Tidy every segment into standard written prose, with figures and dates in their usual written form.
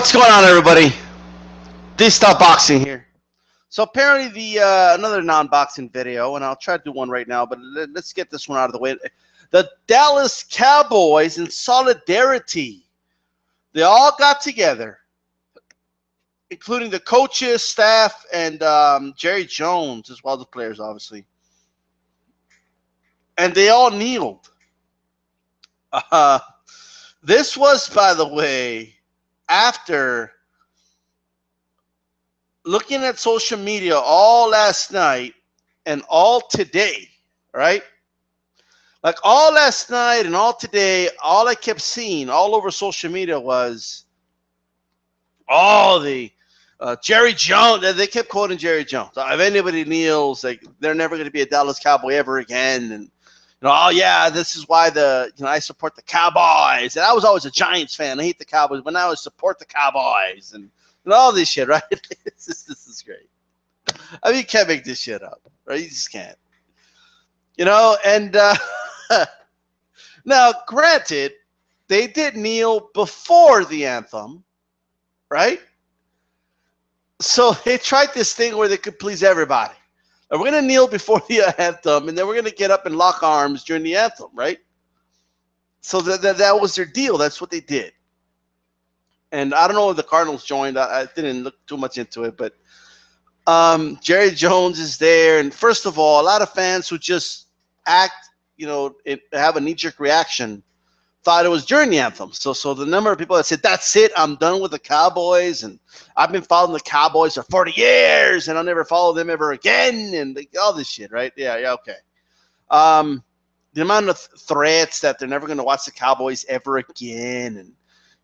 What's going on, everybody? DStyleBoxing here. So apparently the another non-boxing video, and I'll try to do one right now, but let's get this one out of the way. The Dallas Cowboys, in solidarity, they all got together, including the coaches, staff, and Jerry Jones, as well as the players, obviously. And they all kneeled. This was, by the way, after looking at social media all last night and all today, right? Like all last night and all today, all I kept seeing all over social media was all the Jerry Jones. They kept quoting Jerry Jones. If anybody kneels, like they're never going to be a Dallas Cowboy ever again. And oh yeah, this is why I support the Cowboys. And I was always a Giants fan. I hate the Cowboys, but now I support the Cowboys and all this shit, right? This is great. I mean, you can't make this shit up, right? You just can't. And now, granted, they did kneel before the anthem, right? So they tried this thing where they could please everybody. We're going to kneel before the anthem, and then we're going to get up and lock arms during the anthem, right? So that was their deal. That's what they did. And I don't know if the Cardinals joined. I didn't look too much into it, but Jerry Jones is there. And first of all, a lot of fans who just act, have a knee-jerk reaction, thought it was during the anthem. So the number of people that said, that's it, I'm done with the Cowboys, and I've been following the Cowboys for 40 years, and I'll never follow them ever again, and all this shit, right? Yeah, okay. The amount of threats that they're never going to watch the Cowboys ever again, and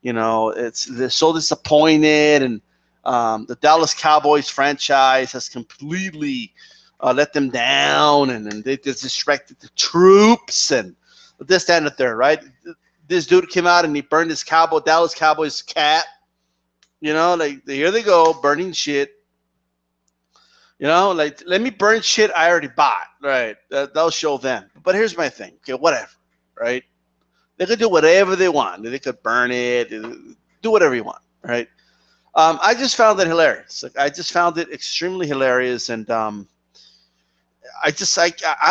they're so disappointed, and the Dallas Cowboys franchise has completely let them down, and they disrespected the troops, and this, that, and the third, right? This dude came out and he burned his Dallas Cowboys cap. Like here they go, burning shit. Like let me burn shit I already bought, right? That'll show them. But here's my thing. Okay, whatever, right? They could do whatever they want. They could burn it, do whatever you want, right? I just found it hilarious. Like, I just found it extremely hilarious, and I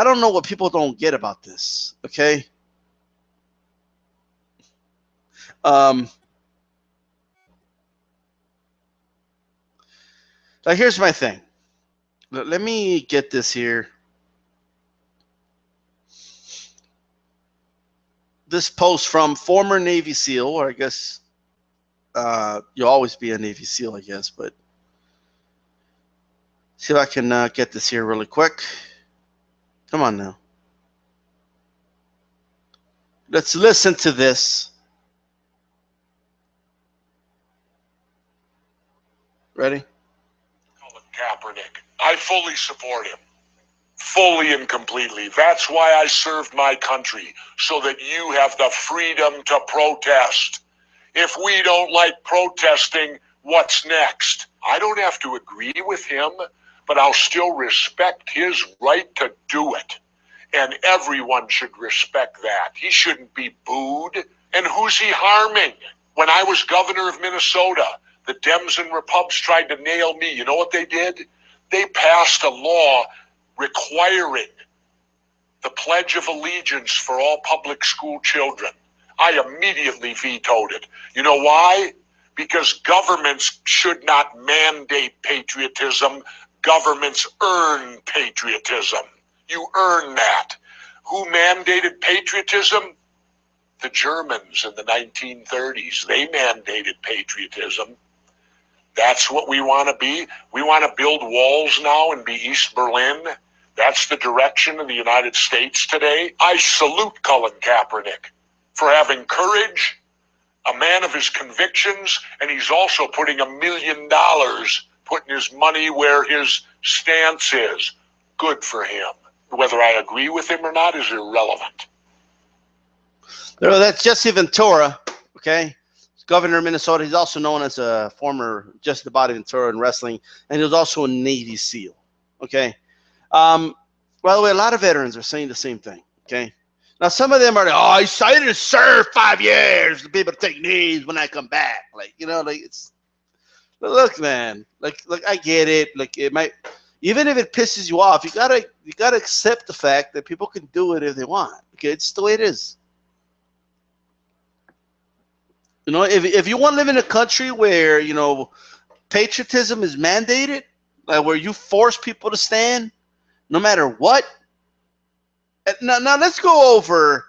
don't know what people don't get about this. Okay. Like here's my thing. Let me get this here. This post from former Navy SEAL, or I guess you'll always be a Navy SEAL, I guess, but see if I can get this here really quick. Come on now. Let's listen to this. Ready? Colin Kaepernick. I fully support him. Fully and completely. That's why I served my country, so that you have the freedom to protest. If we don't like protesting, what's next? I don't have to agree with him, but I'll still respect his right to do it. And everyone should respect that. He shouldn't be booed. And who's he harming? When I was governor of Minnesota, the Dems and Repubs tried to nail me. You know what they did? They passed a law requiring the Pledge of Allegiance for all public school children. I immediately vetoed it. You know why? Because governments should not mandate patriotism. Governments earn patriotism. You earn that. Who mandated patriotism? The Germans in the 1930s. They mandated patriotism. That's what we want to be. We want to build walls now and be East Berlin. That's the direction of the United States today. I salute Colin Kaepernick for having courage, a man of his convictions, and he's also putting $1 million, putting his money where his stance is. Good for him. Whether I agree with him or not is irrelevant. That's Jesse Ventura, okay? Governor of Minnesota. He's also known as a former Jesse the Body Ventura in wrestling, and he was also a Navy SEAL. Okay. By the way, a lot of veterans are saying the same thing. Okay. Now some of them are like, I decided to serve 5 years to be able to take knees when I come back. Like, like it's But look, man, like I get it. Like it might, even if it pisses you off, you gotta accept the fact that people can do it if they want. Okay, it's the way it is. You know, if you want to live in a country where patriotism is mandated, like where you force people to stand no matter what. Now let's go over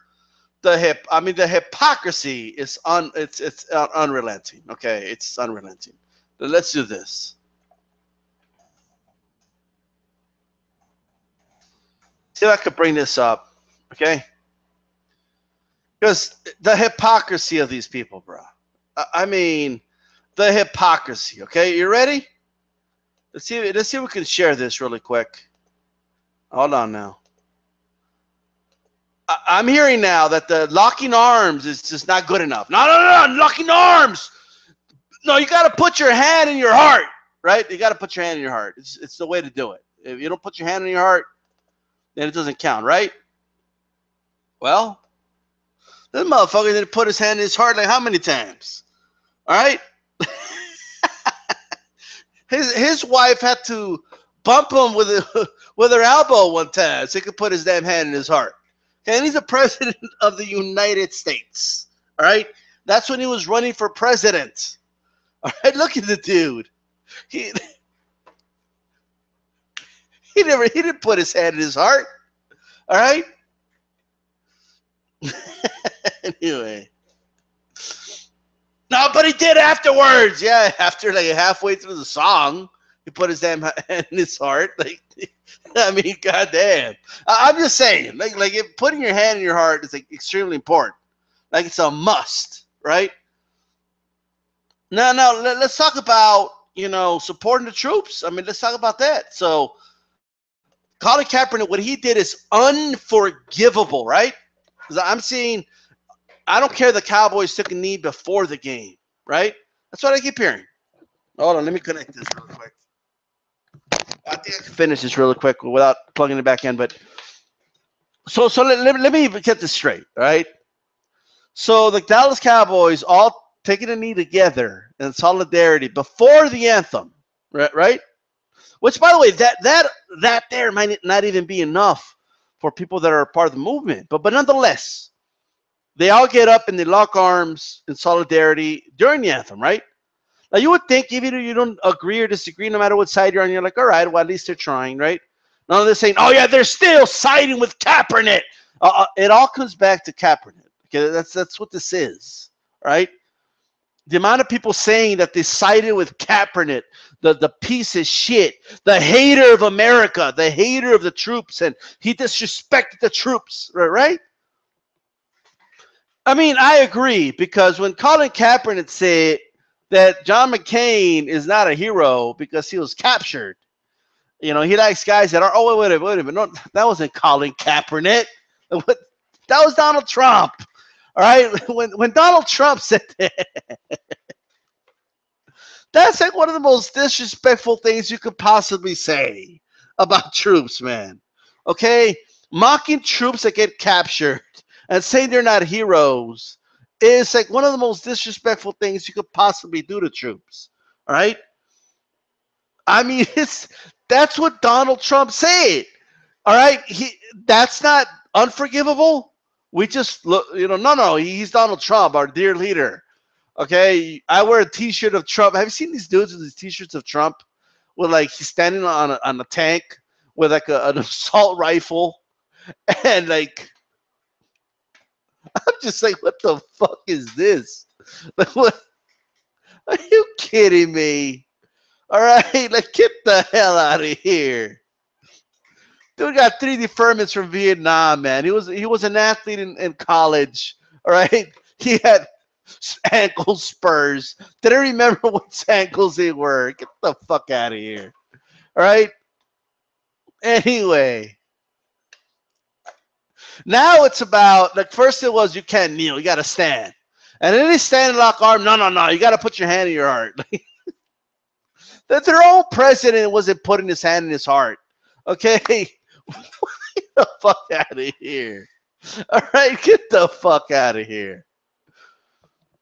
the hypocrisy is it's unrelenting. Okay, it's unrelenting. But let's do this. See if I could bring this up. Okay, because the hypocrisy of these people, bro. I mean, the hypocrisy. Okay, you ready? Let's see if we can share this really quick. Hold on now. I'm hearing now that the locking arms is just not good enough. No, locking arms. No, you got to put your hand in your heart, right? You got to put your hand in your heart. It's the way to do it. If you don't put your hand in your heart, then it doesn't count, right? Well, this motherfucker didn't put his hand in his heart like how many times? All right? His wife had to bump him with her elbow one time so he could put his damn hand in his heart. Okay, and he's the president of the United States. All right? That's when he was running for president. All right, look at the dude. He didn't put his hand in his heart. All right? Anyway. No, but he did afterwards. Yeah, after like halfway through the song, he put his damn hand in his heart. Like, I mean, goddamn. I'm just saying, like if putting your hand in your heart is like extremely important. Like it's a must, right? Now, let's talk about supporting the troops. I mean, let's talk about that. So, Colin Kaepernick, what he did is unforgivable, right? Because I'm seeing, I don't care the Cowboys took a knee before the game, right? That's what I keep hearing. Hold on, let me connect this real quick. I think I can finish this really quick without plugging it back in. But so let me get this straight, right? So the Dallas Cowboys all taking a knee together in solidarity before the anthem, right? Which, by the way, that there might not even be enough for people that are part of the movement, but nonetheless, they all get up and they lock arms in solidarity during the anthem, right? Now, you would think even if you don't agree or disagree, no matter what side you're on, you're like, all right, well, at least they're trying, right? None of this saying, oh, yeah, they're still siding with Kaepernick. It all comes back to Kaepernick. Okay, that's what this is, right? The amount of people saying that they sided with Kaepernick, the piece of shit, the hater of America, the hater of the troops, and he disrespected the troops, right? I mean, I agree, because when Colin Kaepernick said that John McCain is not a hero because he was captured, he likes guys that are, oh, wait a minute, no, that wasn't Colin Kaepernick. That was Donald Trump. All right, when Donald Trump said that, that's like one of the most disrespectful things you could possibly say about troops, man. Okay, mocking troops that get captured and saying they're not heroes is like one of the most disrespectful things you could possibly do to troops. All right, I mean, that's what Donald Trump said. All right, that's not unforgivable. We just look, no, he's Donald Trump, our dear leader. Okay, I wear a T-shirt of Trump. Have you seen these dudes with these T-shirts of Trump, with like he's standing on a tank with like an assault rifle, and like I'm just like, what the fuck is this? Like, what? Are you kidding me? All right, like get the hell out of here. Dude got 3 deferments from Vietnam, man. He was an athlete in college. All right, he had ankle spurs. Didn't remember what ankles they were. Get the fuck out of here. All right. Anyway, now it's about, like, first it was you can't kneel, you got to stand, and then they stand and lock arm. No, you got to put your hand in your heart. That their own president wasn't putting his hand in his heart. Okay. Get the fuck out of here. All right, get the fuck out of here.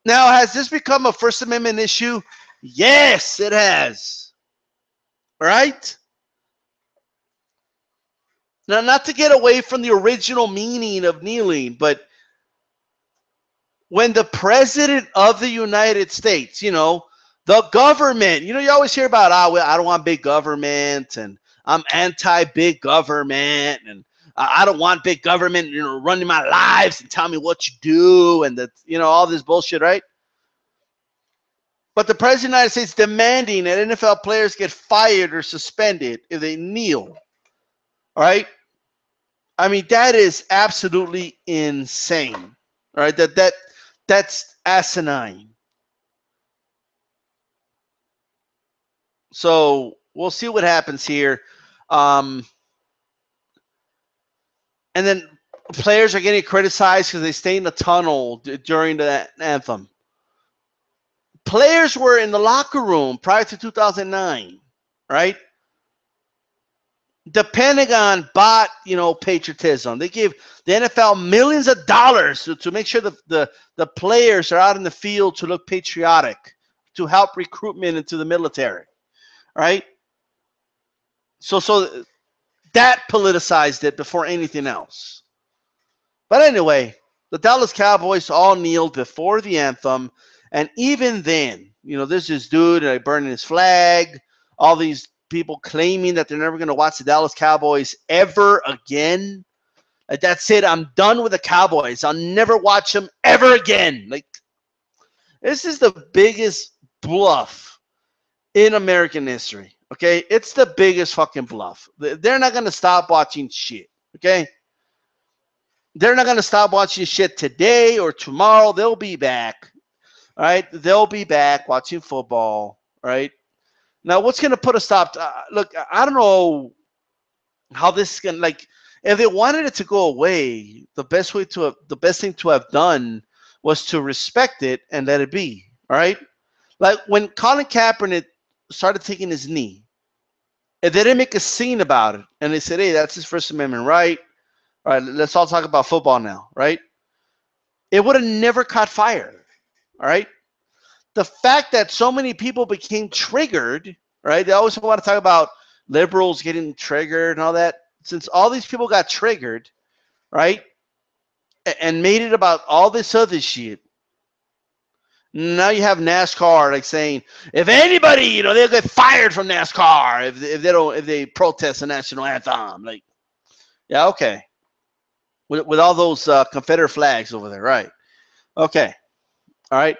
Now, has this become a First Amendment issue? Yes, it has. Right? Now, not to get away from the original meaning of kneeling, but when the president of the United States, the government, you always hear about, I don't want big government, and I'm anti-big government, and I don't want big government, running my lives and telling me what you do, and all this bullshit, right? But the president of the United States demanding that NFL players get fired or suspended if they kneel, all right? I mean, that is absolutely insane, all right? That's asinine. So we'll see what happens here. And then players are getting criticized because they stay in the tunnel during the anthem. Players were in the locker room prior to 2009, right? The Pentagon bought, patriotism. They gave the NFL millions of dollars to make sure the players are out in the field to look patriotic, to help recruitment into the military, right? So that politicized it before anything else. But anyway, the Dallas Cowboys all kneeled before the anthem, and even then, there's this dude burning his flag, all these people claiming that they're never going to watch the Dallas Cowboys ever again. Like, that's it. I'm done with the Cowboys. I'll never watch them ever again. Like, this is the biggest bluff in American history. Okay? It's the biggest fucking bluff. They're not going to stop watching shit. Okay? They're not going to stop watching shit today or tomorrow. They'll be back. All right? They'll be back watching football. All right? Now, what's going to put a stop? Look, I don't know how this is going to, like, if they wanted it to go away, the best thing to have done was to respect it and let it be. All right? Like, when Colin Kaepernick started taking his knee, and they didn't make a scene about it, and they said, hey, that's his First Amendment right. All right, let's all talk about football now, right? It would have never caught fire, all right? The fact that so many people became triggered, right? They always want to talk about liberals getting triggered and all that. Since all these people got triggered, right, and made it about all this other shit, now you have NASCAR like saying, if anybody, they'll get fired from NASCAR if they protest the national anthem. Like, yeah, okay. With all those Confederate flags over there, right? Okay, all right.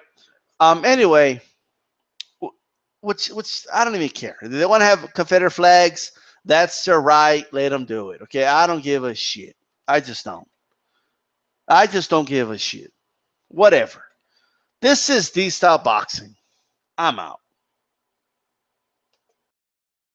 Anyway, which I don't even care. If they want to have Confederate flags, that's their right. Let them do it. Okay, I don't give a shit. I just don't give a shit. Whatever. This is DStyleBoxing. I'm out.